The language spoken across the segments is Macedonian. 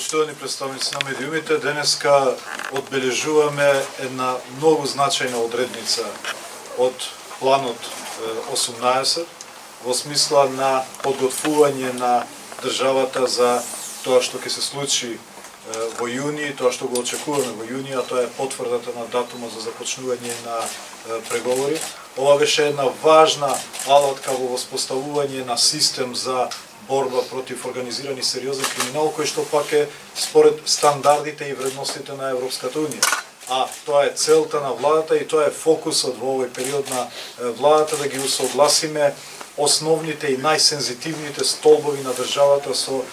Почитувани представници на медиумите, денеска одбележуваме една многу значајна одредница од планот 18 во смисла на подготвување на државата за тоа што ќе се случи во јуни, тоа што го очекуваме во јуни, а тоа е потврдата на датумот за започнување на преговори. Ова беше една важна алатка во воспоставување на систем за борба против организиран и сериозен криминал, кој што пак е според стандардите и вредностите на Европската Унија. А тоа е целта на владата и тоа е фокусот во овој период на владата, да ги усогласиме основните и најсензитивните столбови на државата со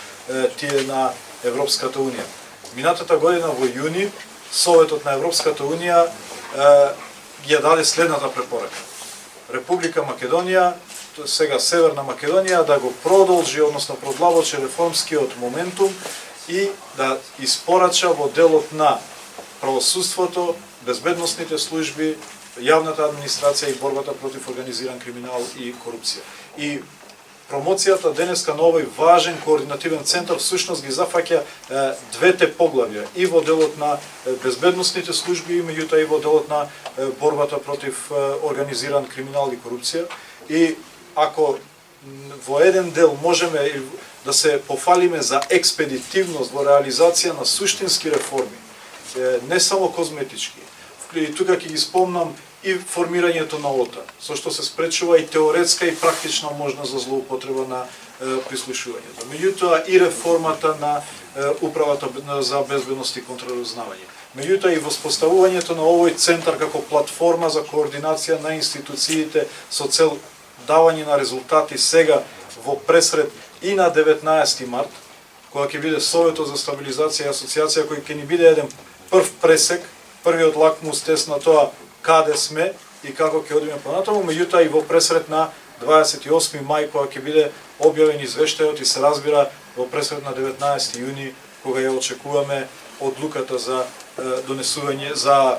тие на Европската Унија. Минатата година во јуни Советот на Европската Унија ја даде следната препорака. Република Македонија, сега Северна Македонија, да го продолжи, односно продлабочи реформскиот моментум и да испорача во делот на правосудството, безбедносните служби, јавната администрација и борбата против организиран криминал и корупција. И промоцијата денеска на овој важен координативен центар всушност ги зафаќа двете поглавја, и во делот на безбедносните служби, меѓутоа и во делот на борбата против организиран криминал и корупција. И ако во еден дел можеме да се пофалиме за експедитивност во реализација на суштински реформи, не само козметички, и тука ќе ги спомнам и формирањето на ОТА, со што се спречува и теоретска и практична можност за злоупотреба на прислушувањето. Меѓутоа и реформата на управата за безбедност и контраразузнавање. Меѓутоа и воспоставувањето на овој центар како платформа за координација на институциите со цел давање на резултати сега во пресред и на 19 март, кога ќе биде Советот за стабилизација и асоциација, кој ќе ни биде еден прв пресек, првиот лакмус тест на тоа каде сме и како ќе одиме понатаму, меѓутоа и во пресред на 28 мај, кога ќе биде објавен извештајот и се разбира во пресред на 19 јуни, кога ја очекуваме одлуката за донесување, за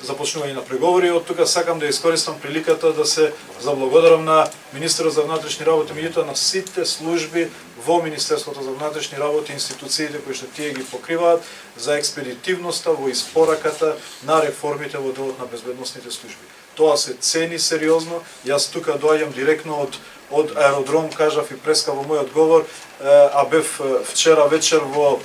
започнување на преговори. Од тука сакам да искористам приликата да се заблагодарам на министерот за внатрешни работи, меѓутоа на сите служби во Министерството за внатрешни работи, институциите кои што тие ги покриваат, за експедитивноста во испораката на реформите во делот на безбедносните служби. Тоа се цени сериозно. Јас тука доаѓам директно од аеродром, кажав и преска во мојот говор, а бев вчера вечер во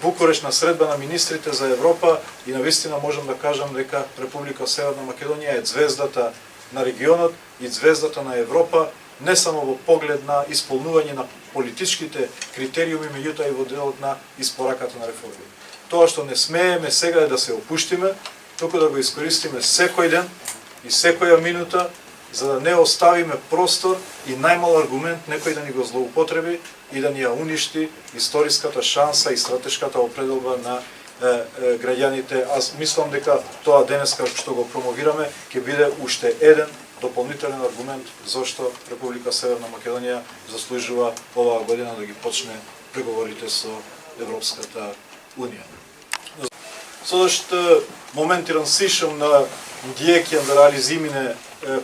Букуреш на средба на министрите за Европа и навистина можам да кажам дека Република Северна Македонија е звездата на регионот и звездата на Европа, не само во поглед на исполнување на политичките критериуми, меѓутоа и во делот на испораката на реформи. Тоа што не смееме сега е да се опуштиме, туку да го искористиме секој ден и секоја минута, за да не оставиме простор и најмал аргумент некој да ни го злоупотреби и да ни ја уништи историската шанса и стратешката определба на граѓаните. Аз мислам дека тоа денеска што го промовираме ќе биде уште еден дополнителен аргумент зашто Република Северна Македонија заслужува оваа година да ги почне преговорите со Европската Унија. Следващ момент транзишн на дирекција да реализимине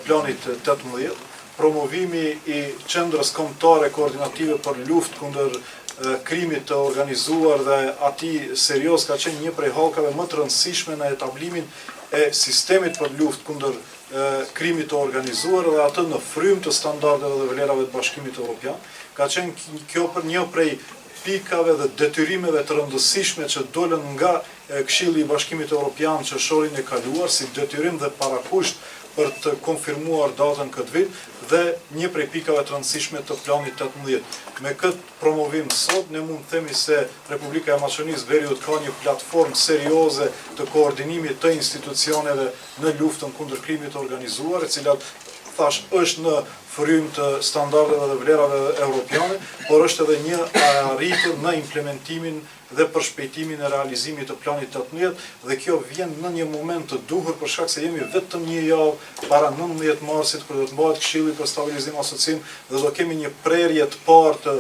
планите тетмлијат, promovimi i qendrës kombëtare koordinative për luftë kundër krimit të organizuar dhe atij serios ka qenë një prej hallkave më të rëndësishme në etablimin e sistemit për luftë kundër krimit të organizuar dhe atë në frymë të standardeve dhe vlerave të Bashkimit Evropian. Ka qenë kjo për një prej pikave dhe detyrimeve të rëndësishme që dolën nga Këshilli i Bashkimit Evropian qershorin e kaluar si detyrim dhe parakusht për të konfirmuar datën këtë vit dhe një prej pikave të rëndësishme të planit 18. Me këtë promovim sot, ne mund të themi se Republika e Maqedonisë Veriut ka një platformë serioze të koordinimit të institucioneve në luftën kundër krimit të organizuar, e cilat thash është në frymë të standardeve dhe vlerave europiane, por është edhe një arritur në implementimin dhe përshpejtimin e realizimit të planit 18 dhe kjo vjen në një moment të duhur për shkak se jemi vetëm një javë para 19 marsit kur do të mbahet Këshilli për stabilizim asocim dhe do kemi një prerje të parë të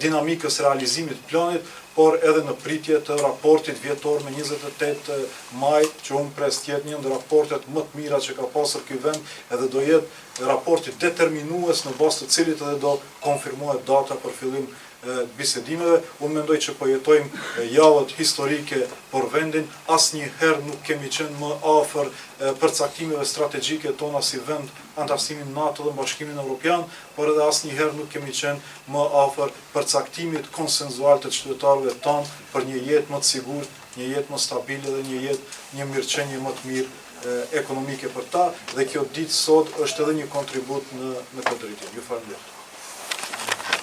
dinamikës realizimit të planit, por edhe në pritje të raportit vjetor me 28 maj, që unë pres tjetë një ndër raportet më të mira që ka pasur ky vend, edhe do jetë raporti determinues në bazë të cilit edhe do konfirmohet data për fillim bisedimeve. Unë mendoj që po jetojmë javët historike për vendin, asnjëherë nuk kemi qenë më afër përcaktimeve strategjike tona si vend antarësimit NATO dhe Bashkimin Evropian, por edhe asnjëherë nuk kemi qenë më afër përcaktimit konsenzual të qytetarëve tanë për një jetë më të sigurt, një jetë më stabile dhe një mirëqenie më të mirë ekonomike për ta, dhe kjo ditë sot është edhe një kontribut në këtë drejtim. Ju falenderoj.